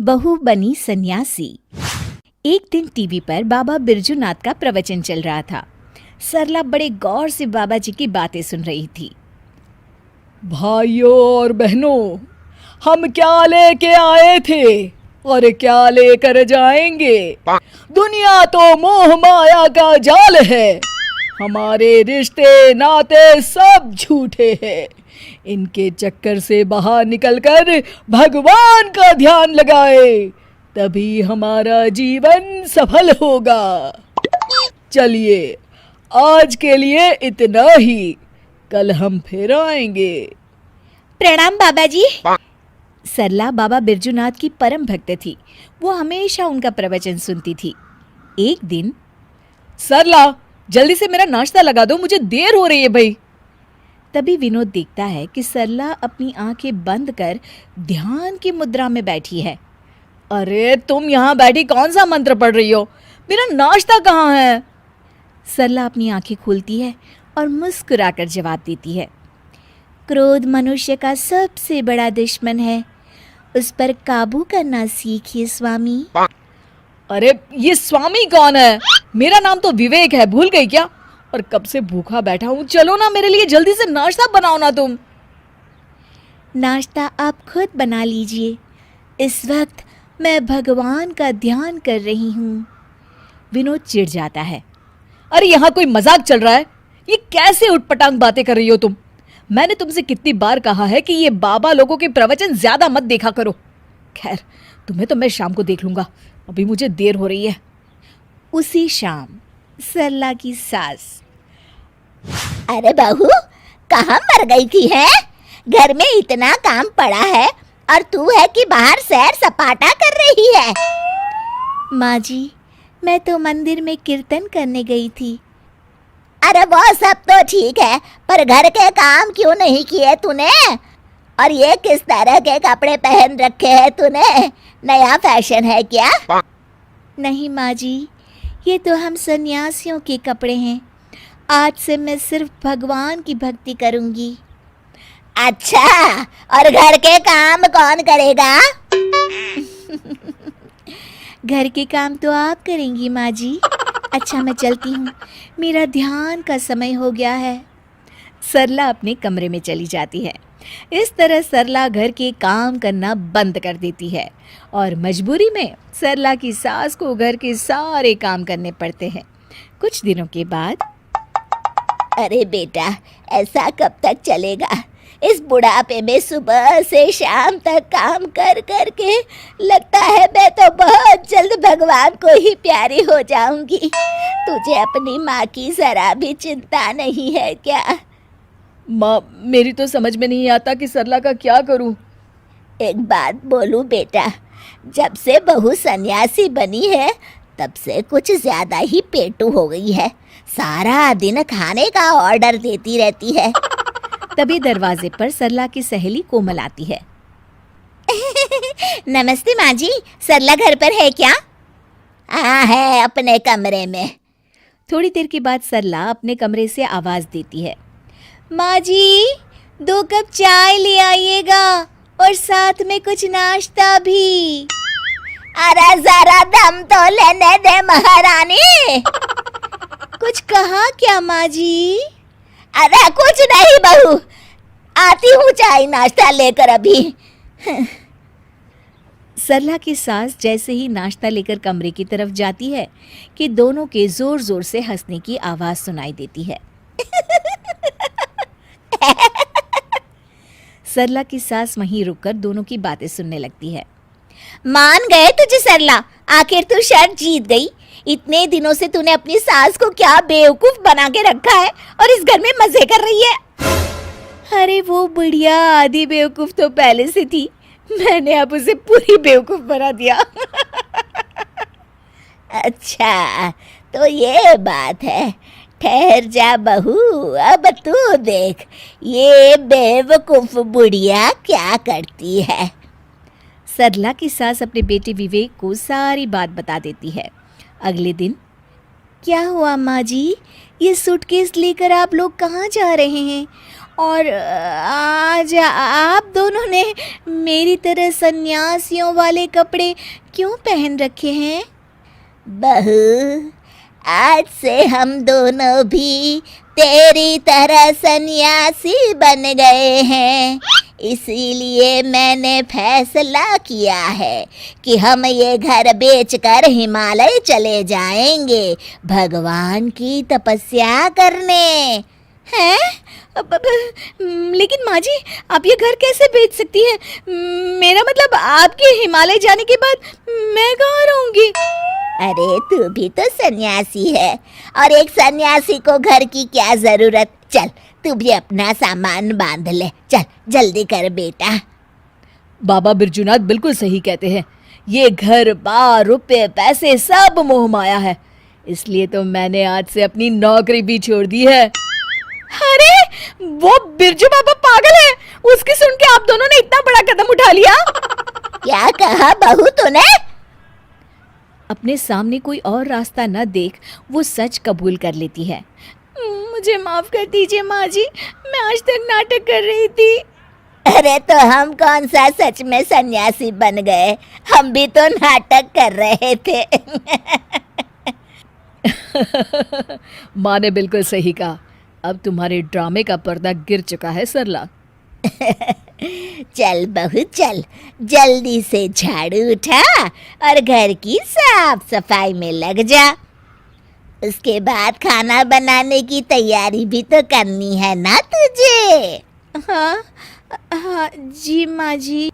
बहू बनी सन्यासी। एक दिन टीवी पर बाबा बिरजूनाथ का प्रवचन चल रहा था। सरला बड़े गौर से बाबा जी की बातें सुन रही थी। भाइयों और बहनों, हम क्या लेके आए थे और क्या लेकर जाएंगे। दुनिया तो मोह माया का जाल है। हमारे रिश्ते नाते सब झूठे हैं। इनके चक्कर से बाहर निकलकर भगवान का ध्यान लगाए, तभी हमारा जीवन सफल होगा। चलिए, आज के लिए इतना ही, कल हम फिर आएंगे। प्रणाम बाबा जी। सरला बाबा बिरजूनाथ की परम भक्त थी। वो हमेशा उनका प्रवचन सुनती थी। एक दिन, सरला, जल्दी से मेरा नाश्ता लगा दो, मुझे देर हो रही है भाई। तभी विनोद देखता है कि सरला अपनी आंखें बंद कर ध्यान की मुद्रा में बैठी है। अरे तुम यहाँ बैठी कौन सा मंत्र पढ़ रही हो? मेरा नाश्ता कहाँ है? सरला अपनी आंखें खोलती है और मुस्कुराकर जवाब देती है, क्रोध मनुष्य का सबसे बड़ा दुश्मन है, उस पर काबू करना सीखिए स्वामी। अरे ये स्वामी कौन है? मेरा नाम तो विवेक है, भूल गई क्या? और कब से भूखा बैठा हूँ, चलो ना मेरे लिए जल्दी से नाश्ता बनाओ ना तुम। नाश्ता आप खुद बना लीजिए, इस वक्त मैं भगवान का ध्यान कर रही हूँ। विनोद चिढ़ जाता है। अरे यहाँ कोई मजाक चल रहा है? ये कैसे उटपटांग बातें कर रही हो तुम? मैंने तुमसे कितनी बार कहा है कि ये बाबा लोगों के प्रवचन ज्यादा मत देखा करो। खैर, तुम्हें तो मैं शाम को देख लूंगा, अभी मुझे देर हो रही है। उसी शाम सरला की सास, अरे बहू, कहाँ मर गई थी है? घर में इतना काम पड़ा है और तू है कि बाहर सैर सपाटा कर रही है। माँ जी, मैं तो मंदिर में कीर्तन करने गई थी। अरे वो सब तो ठीक है, पर घर के काम क्यों नहीं किए तूने? और ये किस तरह के कपड़े पहन रखे हैं तूने? नया फैशन है क्या? नहीं माँ जी, ये तो हम सन्यासियों के कपड़े हैं। आज से मैं सिर्फ भगवान की भक्ति करूंगी। अच्छा, और घर के काम कौन करेगा? घर के काम तो आप करेंगी माँ जी। अच्छा, मैं चलती हूँ, मेरा ध्यान का समय हो गया है। सरला अपने कमरे में चली जाती है। इस तरह सरला घर के काम करना बंद कर देती है और मजबूरी में सरला की सास को घर के सारे काम करने पड़ते हैं। कुछ दिनों के बाद, अरे बेटा, ऐसा कब तक चलेगा? इस बुढ़ापे में सुबह से शाम तक काम कर कर के लगता है मैं तो बहुत जल्द भगवान को ही प्यारी हो जाऊंगी। तुझे अपनी माँ की जरा भी चिंता नहीं है क्या? माँ, मेरी तो समझ में नहीं आता कि सरला का क्या करूं। एक बात बोलूं बेटा, जब से बहू सन्यासी बनी है तब से कुछ ज्यादा ही पेटू हो गई है। सारा दिन खाने का ऑर्डर देती रहती है। तभी दरवाजे पर सरला की सहेली कोमल आती है। नमस्ते माँ जी, सरला घर पर है क्या? हाँ है, अपने कमरे में। थोड़ी देर के बाद सरला अपने कमरे से आवाज देती है, माँ जी, 2 कप चाय ले आइएगा और साथ में कुछ नाश्ता भी। अरे जरा दम तो लेने दे महारानी। कुछ कहा क्या माँ जी? अरे कुछ नहीं बहू, आती हूँ चाय नाश्ता लेकर अभी। सरला की सास जैसे ही नाश्ता लेकर कमरे की तरफ जाती है कि दोनों के जोर जोर से हंसने की आवाज सुनाई देती है। सरला की सास वहीं रुककर दोनों की बातें सुनने लगती है। मान गए तुझे सरला, आखिर तू शर्त जीत गई। इतने दिनों से तूने अपनी सास को क्या बेवकूफ बना के रखा है और इस घर में मजे कर रही है। अरे वो बुढ़िया आधी बेवकूफ तो पहले से थी, मैंने अब उसे पूरी बेवकूफ बना दिया। अच्छा, तो ये बात है। ठहर जा बहू, अब तू देख ये बेवकूफ बुढ़िया क्या करती है। सरला की सास अपने बेटे विवेक को सारी बात बता देती है। अगले दिन, क्या हुआ माँ जी, ये सूटकेस लेकर आप लोग कहाँ जा रहे हैं और आज आप दोनों ने मेरी तरह सन्यासियों वाले कपड़े क्यों पहन रखे हैं? बहू, आज से हम दोनों भी तेरी तरह सन्यासी बन गए हैं। इसीलिए मैंने फैसला किया है कि हम ये घर बेचकर हिमालय चले जाएंगे भगवान की तपस्या करने। हैं? लेकिन माँ जी, आप ये घर कैसे बेच सकती हैं? मेरा मतलब आपके हिमालय जाने के बाद मैं कहाँ रहूँगी? अरे तू भी तो सन्यासी है, और एक सन्यासी को घर की क्या जरूरत। चल तू भी अपना सामान बांध ले, चल जल्दी कर बेटा। बाबा बिरजूनाथ बिल्कुल सही कहते हैं। ये घर बार रुपए पैसे सब मोह माया है, इसलिए तो मैंने आज से अपनी नौकरी भी छोड़ दी है। अरे वो बिरजू बाबा पागल है, उसकी सुन के आप दोनों ने इतना बड़ा कदम उठा लिया। क्या कहा बहू तूने? अपने सामने कोई और रास्ता न देख वो सच कबूल कर लेती है। मुझे माफ कर दीजिए माँ जी, मैं आज तक नाटक कर रही थी। अरे तो हम कौन सा सच में सन्यासी बन गए, हम भी तो नाटक कर रहे थे। माँ ने बिल्कुल सही कहा। अब तुम्हारे ड्रामे का पर्दा गिर चुका है सरला। चल बहू चल, जल्दी से झाड़ू उठा और घर की साफ सफाई में लग जा। उसके बाद खाना बनाने की तैयारी भी तो करनी है ना तुझे। हाँ हाँ जी माँ जी।